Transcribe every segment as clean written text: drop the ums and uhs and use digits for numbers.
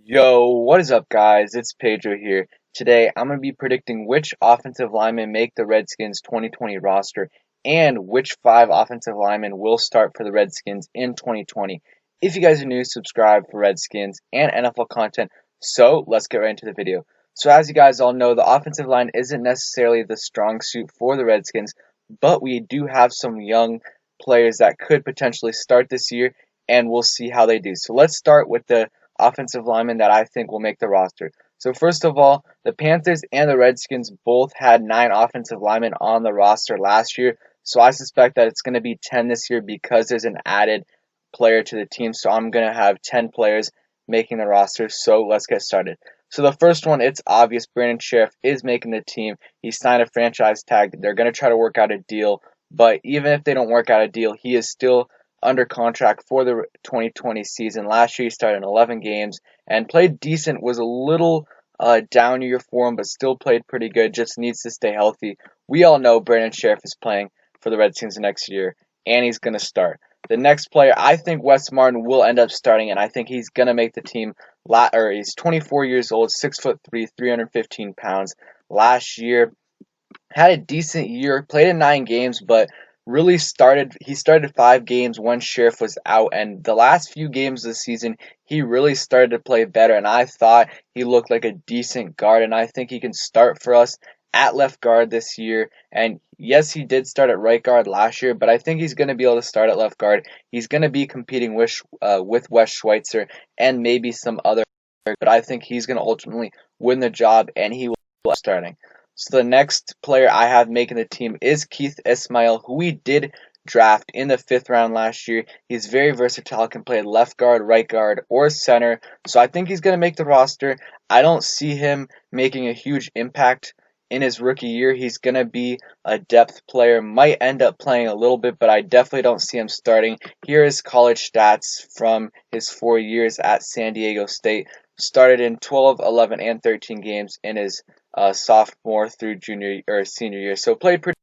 Yo, what is up, guys? It's Pedro here. Today, I'm going to be predicting which offensive linemen make the Redskins 2020 roster and which five offensive linemen will start for the Redskins in 2020. If you guys are new, subscribe for Redskins and NFL content. So, let's get right into the video. So, as you guys all know, the offensive line isn't necessarily the strong suit for the Redskins, but we do have some young players that could potentially start this year, and we'll see how they do. So, let's start with the offensive linemen that I think will make the roster. So first of all, the Panthers and the Redskins both had 9 offensive linemen on the roster last year. So I suspect that it's going to be 10 this year because there's an added player to the team. So I'm going to have 10 players making the roster. So let's get started. So the first one, it's obvious. Brandon Sheriff is making the team. He signed a franchise tag. They're going to try to work out a deal. But even if they don't work out a deal, he is still under contract for the 2020 season. Last year he started in 11 games and played decent, was a little down year for him, but still played pretty good, just needs to stay healthy. We all know Brandon Sheriff is playing for the Redskins next year, and he's going to start. The next player, I think Wes Martin will end up starting, and I think he's going to make the team. He's 24 years old, 6'3", 315 pounds. Last year, had a decent year, played in 9 games, but he started 5 games when Sheriff was out, and the last few games of the season he really started to play better, and I thought he looked like a decent guard, and I think he can start for us at left guard this year. And yes, he did start at right guard last year, but I think he's going to be able to start at left guard. He's going to be competing with Wes Schweitzer and maybe some other, but I think he's going to ultimately win the job, and he will be starting. So the next player I have making the team is Keith Ismail, who we did draft in the 5th round last year. He's very versatile, can play left guard, right guard, or center. So I think he's going to make the roster. I don't see him making a huge impact in his rookie year. He's going to be a depth player, might end up playing a little bit, but I definitely don't see him starting. Here is college stats from his 4 years at San Diego State. Started in 12, 11, and 13 games in his sophomore through junior or senior year. So played pretty.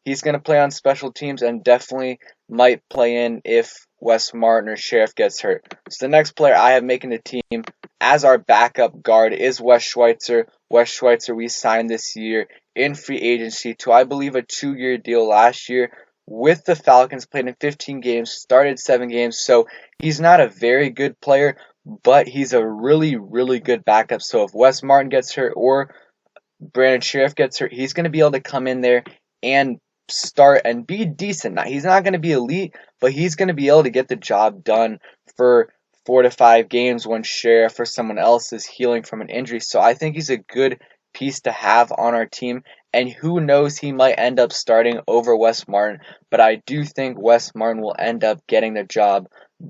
He's going to play on special teams and definitely might play in if Wes Martin or Sheriff gets hurt. So the next player I have making the team as our backup guard is Wes Schweitzer. Wes Schweitzer we signed this year in free agency to, I believe, a 2-year deal last year with the Falcons. Played in 15 games, started 7 games. So he's not a very good player, but he's a really, really good backup. So if Wes Martin gets hurt or Brandon Sheriff gets hurt, he's going to be able to come in there and start and be decent. Now, he's not going to be elite, but he's going to be able to get the job done for 4 to 5 games when Sheriff or someone else is healing from an injury. So I think he's a good piece to have on our team. And who knows, he might end up starting over Wes Martin. But I do think Wes Martin will end up getting the job.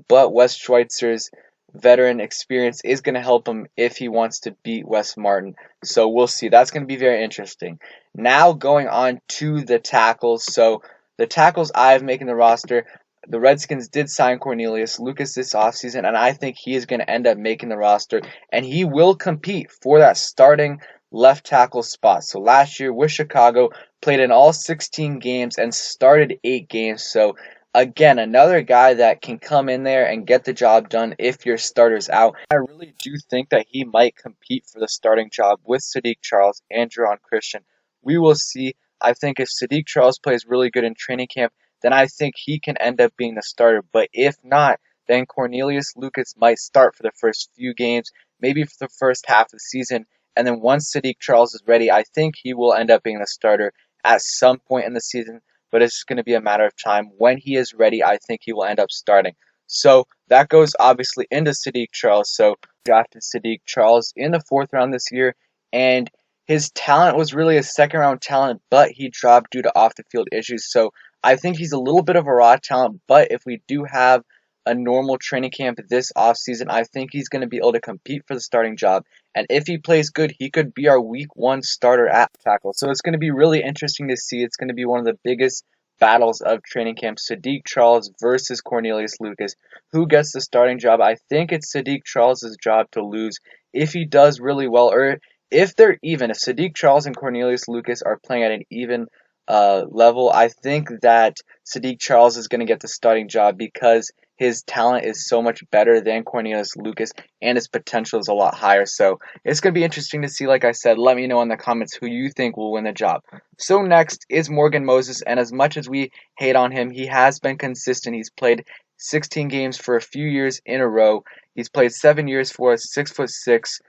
But Wes Schweitzer's veteran experience is going to help him if he wants to beat Wes Martin. So we'll see. That's going to be very interesting. Now going on to the tackles. So the tackles I have making the roster, the Redskins did sign Cornelius Lucas this offseason, and I think he is going to end up making the roster, and he will compete for that starting left tackle spot. So last year with Chicago, played in all 16 games and started 8 games. So again, another guy that can come in there and get the job done if your starter's out. I really do think that he might compete for the starting job with Sadiq Charles and Jerron Christian. We will see. I think if Sadiq Charles plays really good in training camp, then I think he can end up being the starter. But if not, then Cornelius Lucas might start for the first few games, maybe for the first half of the season. And then once Sadiq Charles is ready, I think he will end up being the starter at some point in the season, but it's just going to be a matter of time. When he is ready, I think he will end up starting. So that goes obviously into Sadiq Charles. So drafted Sadiq Charles in the 4th round this year, and his talent was really a 2nd round talent, but he dropped due to off the field issues. So I think he's a little bit of a raw talent, but if we do have a normal training camp this offseason, I think he's going to be able to compete for the starting job. And if he plays good, he could be our week 1 starter at tackle. So it's going to be really interesting to see. It's going to be one of the biggest battles of training camp. Sadiq Charles versus Cornelius Lucas. Who gets the starting job? I think it's Sadiq Charles' job to lose if he does really well, or if they're even. If Sadiq Charles and Cornelius Lucas are playing at an even level, I think that Sadiq Charles is going to get the starting job because his talent is so much better than Cornelius Lucas, and his potential is a lot higher. So it's going to be interesting to see. Like I said, let me know in the comments who you think will win the job. So next is Morgan Moses, and as much as we hate on him, he has been consistent. He's played 16 games for a few years in a row. He's played 7 years for us, 6'6",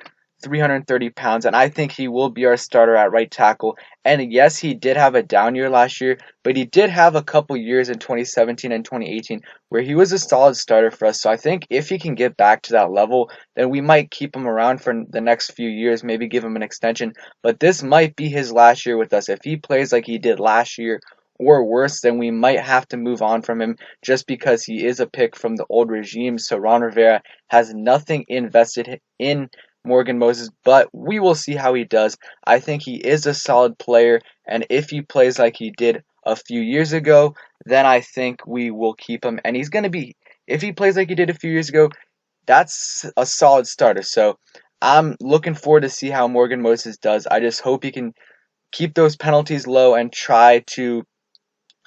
330 pounds, and I think he will be our starter at right tackle. And yes, he did have a down year last year, but he did have a couple years in 2017 and 2018 where he was a solid starter for us. So I think if he can get back to that level, then we might keep him around for the next few years, maybe give him an extension. But this might be his last year with us. If he plays like he did last year or worse, then we might have to move on from him just because he is a pick from the old regime. So Ron Rivera has nothing invested in Morgan Moses, but we will see how he does. I think he is a solid player, and if he plays like he did a few years ago, then I think we will keep him. And he's going to be, if he plays like he did a few years ago, that's a solid starter. So I'm looking forward to see how Morgan Moses does. I just hope he can keep those penalties low and try to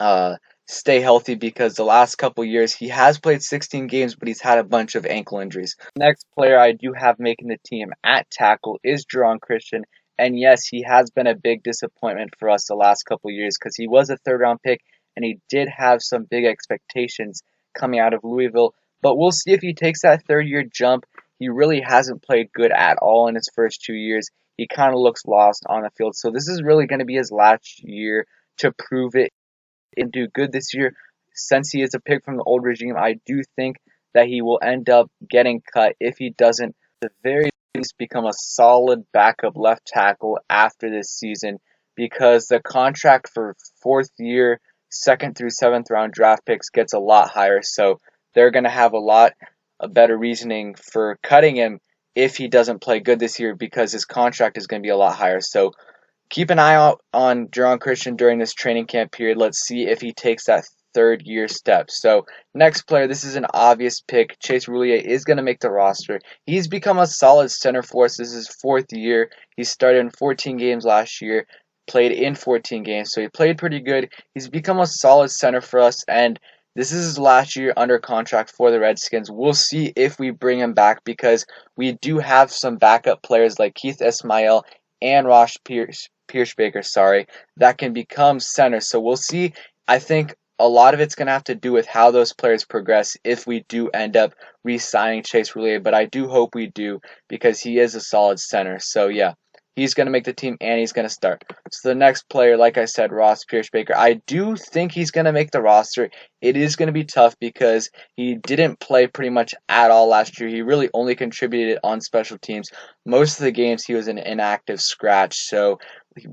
uh, stay healthy because the last couple years he has played 16 games, but he's had a bunch of ankle injuries. Next player I do have making the team at tackle is Jerron Christian. And yes, he has been a big disappointment for us the last couple years because he was a third round pick and he did have some big expectations coming out of Louisville. But we'll see if he takes that third year jump. He really hasn't played good at all in his first 2 years. He kind of looks lost on the field. So this is really going to be his last year to prove it and do good this year. Since he is a pick from the old regime, I do think that he will end up getting cut if he doesn't, at the very least, become a solid backup left tackle after this season because the contract for fourth year, second through seventh round draft picks gets a lot higher. So they're going to have a lot of better reasoning for cutting him if he doesn't play good this year because his contract is going to be a lot higher. So keep an eye out on Jerron Christian during this training camp period. Let's see if he takes that third year step. So next player, this is an obvious pick. Chase Roulier is going to make the roster. He's become a solid center for us. This is his fourth year. He started in 14 games last year, played in 14 games, so he played pretty good. He's become a solid center for us, and this is his last year under contract for the Redskins. We'll see if we bring him back because we do have some backup players like Keith Ismail and Ross Pierschbaker, that can become center. So we'll see. I think a lot of it's going to have to do with how those players progress if we do end up re-signing Chase Roulier, but I do hope we do because he is a solid center. So yeah, he's going to make the team and he's going to start. So the next player, like I said, Ross Pierschbaker, I do think he's going to make the roster. It is going to be tough because he didn't play pretty much at all last year. He really only contributed on special teams. Most of the games he was an inactive scratch. So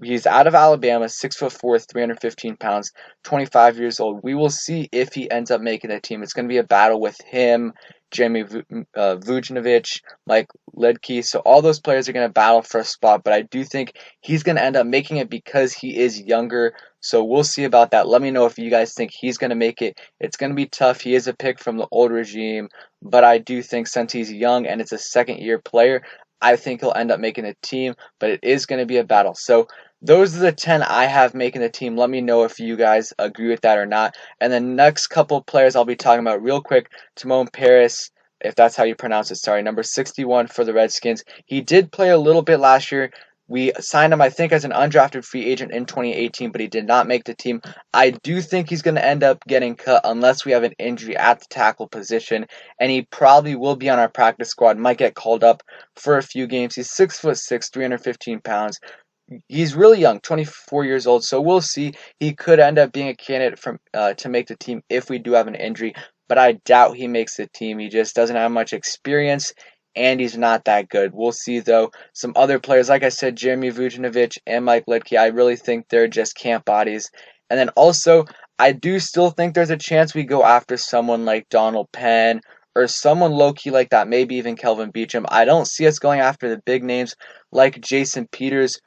he's out of Alabama, 6'4", 315 pounds, 25 years old. We will see if he ends up making the team. It's going to be a battle with him, Jamie Vujnovic, Mike Ledke. So all those players are going to battle for a spot, but I do think he's going to end up making it because he is younger. So we'll see about that. Let me know if you guys think he's going to make it. It's going to be tough. He is a pick from the old regime, but I do think since he's young and it's a second-year player, I think he'll end up making the team, but it is going to be a battle. So those are the 10 I have making the team. Let me know if you guys agree with that or not. And the next couple of players I'll be talking about real quick, Timon Paris, if that's how you pronounce it, sorry, number 61 for the Redskins. He did play a little bit last year. We signed him, I think, as an undrafted free agent in 2018, but he did not make the team. I do think he's going to end up getting cut unless we have an injury at the tackle position, and he probably will be on our practice squad, might get called up for a few games. He's 6'6", 315 pounds. He's really young, 24 years old, so we'll see. He could end up being a candidate to make the team if we do have an injury, but I doubt he makes the team. He just doesn't have much experience, and he's not that good. We'll see, though. Some other players, like I said, Jeremy Vujnovic and Mike Ledke, I really think they're just camp bodies. And then also, I do still think there's a chance we go after someone like Donald Penn or someone low-key like that, maybe even Kelvin Beachum. I don't see us going after the big names like Jason Peters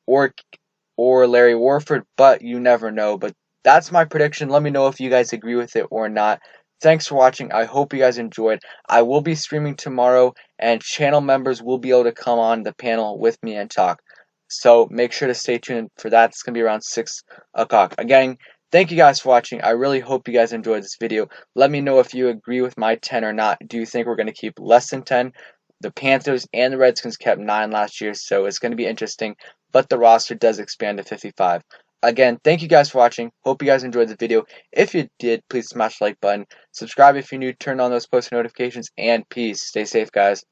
or Larry Warford, but you never know. But that's my prediction. Let me know if you guys agree with it or not. Thanks for watching. I hope you guys enjoyed. I will be streaming tomorrow, and channel members will be able to come on the panel with me and talk. So make sure to stay tuned for that. It's going to be around 6 o'clock. Again, Thank you guys for watching. I really hope you guys enjoyed this video. Let me know if you agree with my 10 or not. Do you think we're going to keep less than 10? The Panthers and the Redskins kept 9 last year, so it's going to be interesting. But the roster does expand to 55. Again, thank you guys for watching. Hope you guys enjoyed the video. If you did, please smash the like button. Subscribe if you're new. Turn on those post notifications. And peace. Stay safe, guys.